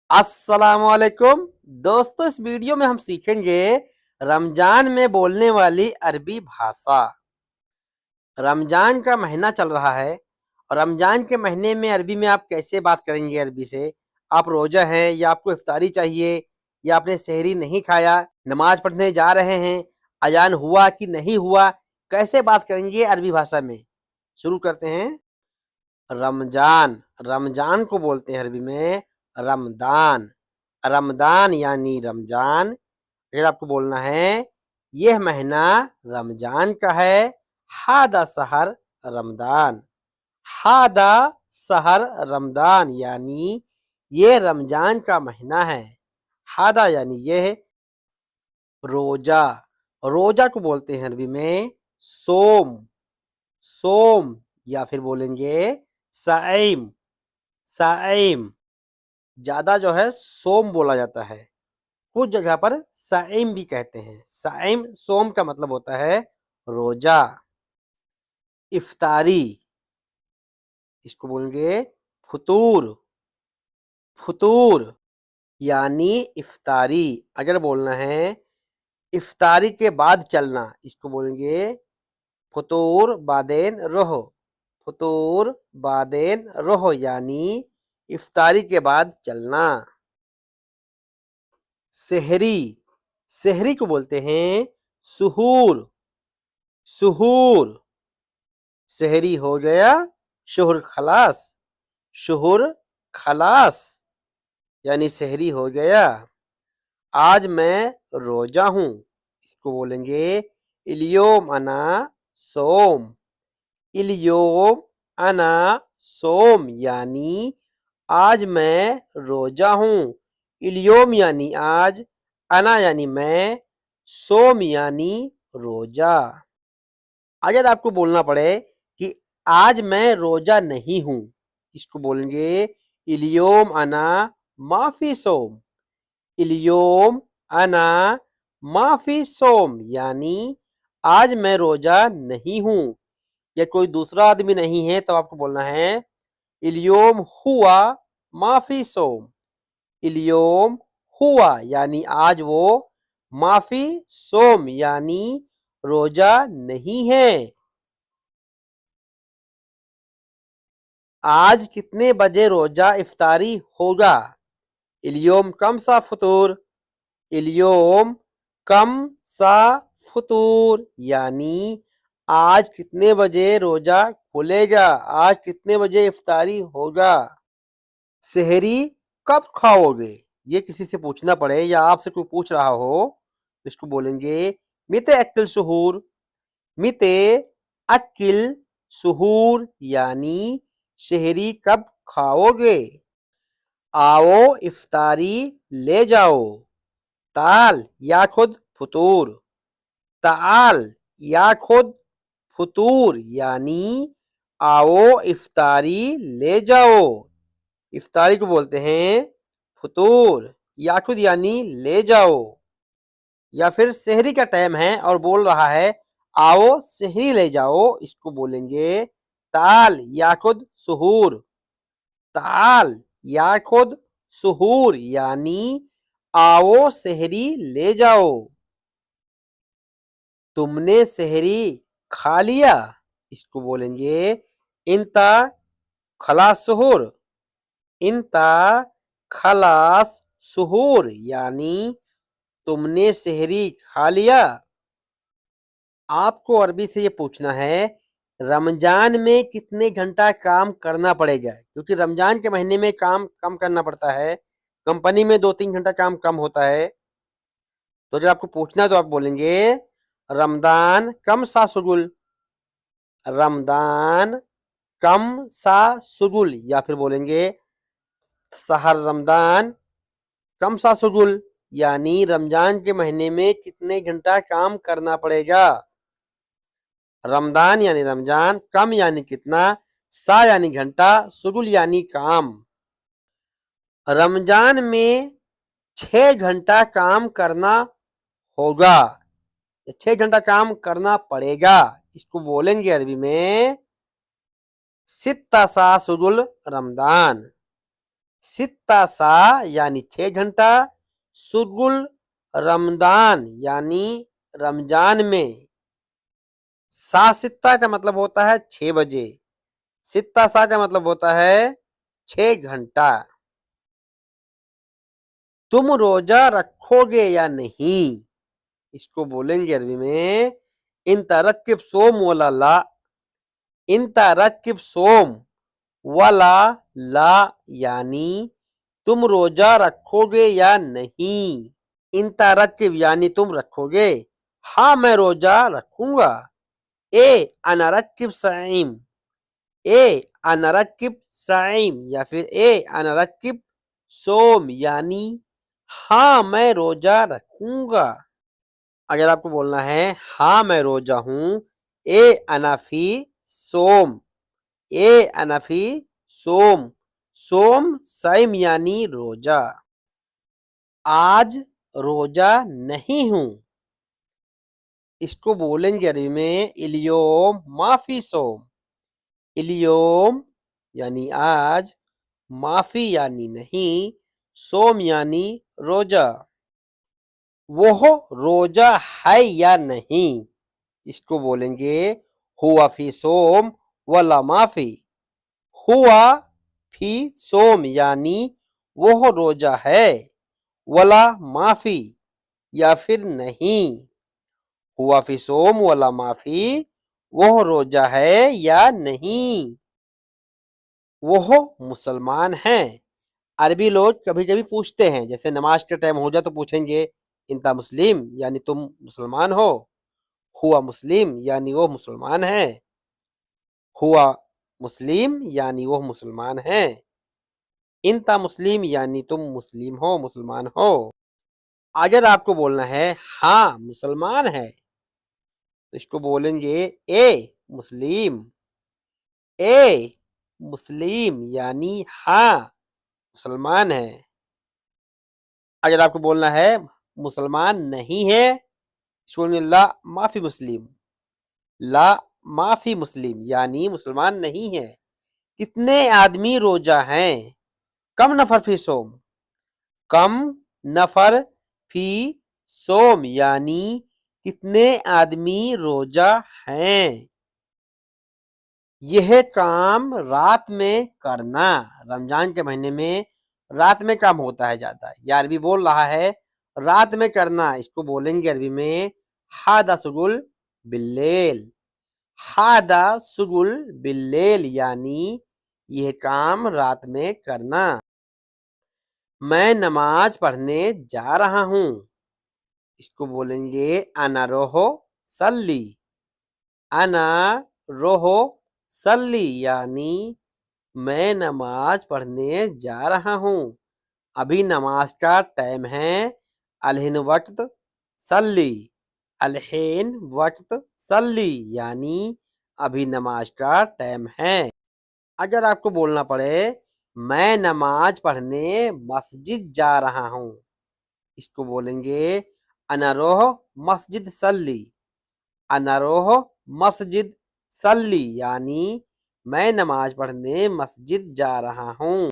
अस्सलामुअलैकुम दोस्तों, इस वीडियो में हम सीखेंगे रमजान में बोलने वाली अरबी भाषा। रमजान का महीना चल रहा है और रमजान के महीने में अरबी में आप कैसे बात करेंगे अरबी से। आप रोजा हैं या आपको इफ्तारी चाहिए या आपने सहरी नहीं खाया, नमाज पढ़ने जा रहे हैं, अजान हुआ कि नहीं हुआ, कैसे बात करेंगे अरबी भाषा में। शुरू करते हैं। रमजान, रमजान को बोलते हैं अरबी में रमदान। रमदान यानी रमजान। अगर आपको बोलना है यह महीना रमजान का है, हादा सहर रमदान। हादा सहर रमदान यानी ये रमजान का महीना है। हादा यानी यह। रोजा, रोजा को बोलते हैं अरबी में सोम। सोम या फिर बोलेंगे साइम। साइम ज्यादा जो है सोम बोला जाता है, कुछ जगह पर साइम भी कहते हैं। साइम सोम का मतलब होता है रोजा। इफ्तारी, इसको बोलेंगे फुतूर। फुतूर यानी इफ्तारी। अगर बोलना है इफ्तारी के बाद चलना, इसको बोलेंगे फुतूर बादेन रोहो। फुतूर बादेन रोहो यानी इफ्तारी के बाद चलना। सेहरी, सेहरी को बोलते हैं सुहूर। सुहूर सेहरी हो गया, शुहर खलास। शुहर खलास यानी सेहरी हो गया। आज मैं रोजा हूं, इसको बोलेंगे इलियोम अना सोम। इलियोम अना सोम यानी आज मैं रोजा हूं। इलियोम यानी आज, अना यानी मैं, सोम यानी रोजा। अगर आपको बोलना पड़े कि आज मैं रोजा नहीं हूं, इसको बोलेंगे इलियोम अना माफी सोम। इलियोम अना माफी सोम यानी आज मैं रोजा नहीं हूं। या कोई दूसरा आदमी नहीं है तो आपको बोलना है इलियोम हुआ माफी सोम। इलियोम हुआ यानी आज वो, माफी सोम यानी रोजा नहीं है। आज कितने बजे रोजा इफ्तारी होगा। इलियोम कम सा फतूर। इलियोम कम सा फतूर यानी आज कितने बजे रोजा खुलेगा, आज कितने बजे इफ्तारी होगा। सेहरी कब खाओगे, ये किसी से पूछना पड़े या आपसे कोई पूछ रहा हो तो इसको बोलेंगे मिते अक्ल सुहूर। मिते अक्ल सुहूर यानी सेहरी कब खाओगे। आओ इफ्तारी ले जाओ। ताल या खुद फतूर। ताल या खुद फतूर यानी आओ इफ्तारी ले जाओ। इफ्तारी को बोलते हैं फतूर। या खुद यानी ले जाओ। या फिर सेहरी का टाइम है और बोल रहा है आओ सेहरी ले जाओ, इसको बोलेंगे ताल या खुद सुहूर। ताल या खुद सुहूर यानी आओ सेहरी ले जाओ। तुमने सेहरी खा लिया, इसको बोलेंगे इंता खलास सुहूर। इंता खलास सुहूर यानी तुमने सेहरी खा लिया। आपको अरबी से ये पूछना है रमजान में कितने घंटा काम करना पड़ेगा, क्योंकि रमजान के महीने में काम कम करना पड़ता है। कंपनी में 2-3 घंटा काम कम होता है। तो जब आपको पूछना है तो आप बोलेंगे रमदान कम सा सुगुल। रमदान कम सा सुगुल या फिर बोलेंगे सहर रमदान कम सा सुगुल यानी रमजान के महीने में कितने घंटा काम करना पड़ेगा। रमदान यानी रमजान, कम यानी कितना, सा यानी घंटा, सुगुल यानी काम। रमजान में 6 घंटा काम करना होगा, 6 घंटा काम करना पड़ेगा, इसको बोलेंगे अरबी में सित्ता सा सुगुल रमदान। सित्ता सा यानी 6 घंटा, शुगुल रमदान यानी रमजान में। सा सित्ता का मतलब होता है 6 बजे, सित्ता सा का मतलब होता है 6 घंटा। तुम रोजा रखोगे या नहीं, इसको बोलेंगे अरबी में इन तरक्ब सोम वाला ला, इन तरक्ब सोम वाला ला यानी तुम रोजा रखोगे या नहीं। इन तरक्ब यानी तुम रखोगे, हाँ मैं रोजा रखूंगा। ए अनरक्ब साइम, ए अनरक्ब साइम या फिर ए अनरक्ब सोम यानी हाँ मैं रोजा रखूंगा। अगर आपको बोलना है हाँ मैं रोजा हूं, ए अनाफी सोम, ए अनाफी सोम, सोम साइम यानी रोजा। आज रोजा नहीं हूं, इसको बोलेंगे अरबी में इलियोम माफी सोम। इलियोम यानी आज, माफी यानी नहीं, सोम यानी रोजा। वो रोजा है या नहीं, इसको बोलेंगे हुआ फी सोम वला माफी। हुआ फी सोम यानी वो रोजा है, वला माफी या फिर नहीं। हुआ फी सोम वला माफी, वो रोजा है या नहीं। वो मुसलमान हैं। अरबी लोग कभी कभी पूछते हैं, जैसे नमाज के टाइम हो जाए तो पूछेंगे इंता मुस्लिम यानी तुम मुसलमान हो, हुआ मुस्लिम यानी वो मुसलमान है, हुआ मुस्लिम यानी वो मुसलमान है, इंता मुस्लिम यानी तुम मुस्लिम हो, मुसलमान हो। अगर आपको बोलना है हाँ मुसलमान है, तो इसको बोलेंगे ए मुस्लिम। ए मुस्लिम यानी हाँ मुसलमान है। अगर आपको बोलना है मुसलमान नहीं है, इसको बोलेंगे ला माफी मुस्लिम, ला माफी मुस्लिम यानी मुसलमान नहीं है। कितने आदमी रोजा हैं, कम नफर फी सोम, कम नफर फी सोम यानी कितने आदमी रोजा हैं। यह काम रात में करना, रमजान के महीने में रात में काम होता है ज्यादा। ये अरबी बोल रहा है रात में करना, इसको बोलेंगे अरबी में हादा सुगुल बिल्लेल। हादा सुगुल बिल्लेल यानी यह काम रात में करना। मैं नमाज पढ़ने जा रहा हूं, इसको बोलेंगे अना रोहो सल्ली। अना रोहो सल्ली यानी मैं नमाज पढ़ने जा रहा हूं, अभी नमाज का टाइम है। अलहिन वक्त सल्ली, अलहिन वक्त सल्ली यानी अभी नमाज का टाइम है। अगर आपको बोलना पड़े मैं नमाज पढ़ने मस्जिद जा रहा हूं, इसको बोलेंगे अनरोह मस्जिद सल्ली। अनरोह मस्जिद सल्ली यानी मैं नमाज पढ़ने मस्जिद जा रहा हूं।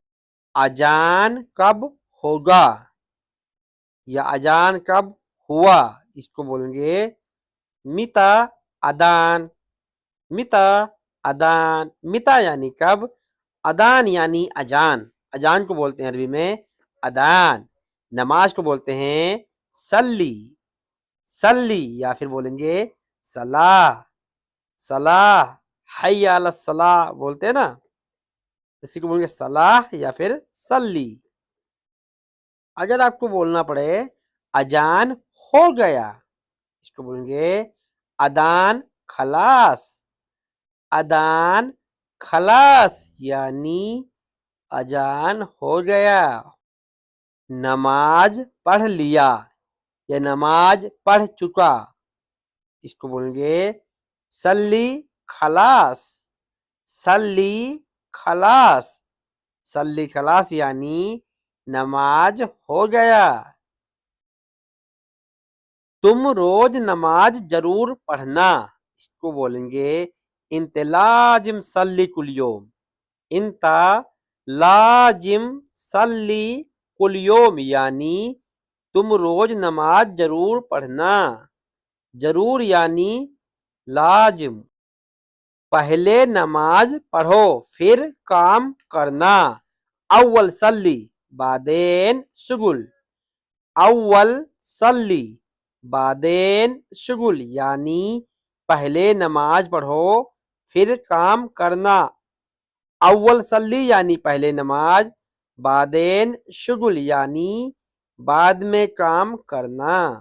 अजान कब होगा या अजान कब हुआ, इसको बोलेंगे मिता अदान। मिता अदान, मिता यानी कब, अदान यानी अजान। अजान को बोलते हैं अरबी में अदान। नमाज को बोलते हैं सल्ली, सल्ली या फिर बोलेंगे सलाह। सलाह हय्या अला सलाह बोलते हैं ना, इसी को बोलेंगे सलाह या फिर सल्ली। अगर आपको बोलना पड़े अजान हो गया, इसको बोलेंगे अदान खलास। अदान खलास यानी अजान हो गया। नमाज पढ़ लिया या नमाज पढ़ चुका, इसको बोलेंगे सल्ली खलास। सल्ली खलास, सल्ली खलास यानी नमाज हो गया। तुम रोज नमाज जरूर पढ़ना, इसको बोलेंगे इंत लाजिम सल्ली कुल यौम। इंता लाजिम सल्ली कुल यौम यानी तुम रोज नमाज जरूर पढ़ना। जरूर यानी लाजिम। पहले नमाज पढ़ो फिर काम करना। अव्वल सल्ली बादेन शुगुल। अव्वल सल्ली बादेन शुगुल यानी पहले नमाज पढ़ो फिर काम करना। अव्वल सल्ली यानी पहले नमाज, बादेन शुगुल यानी बाद में काम करना।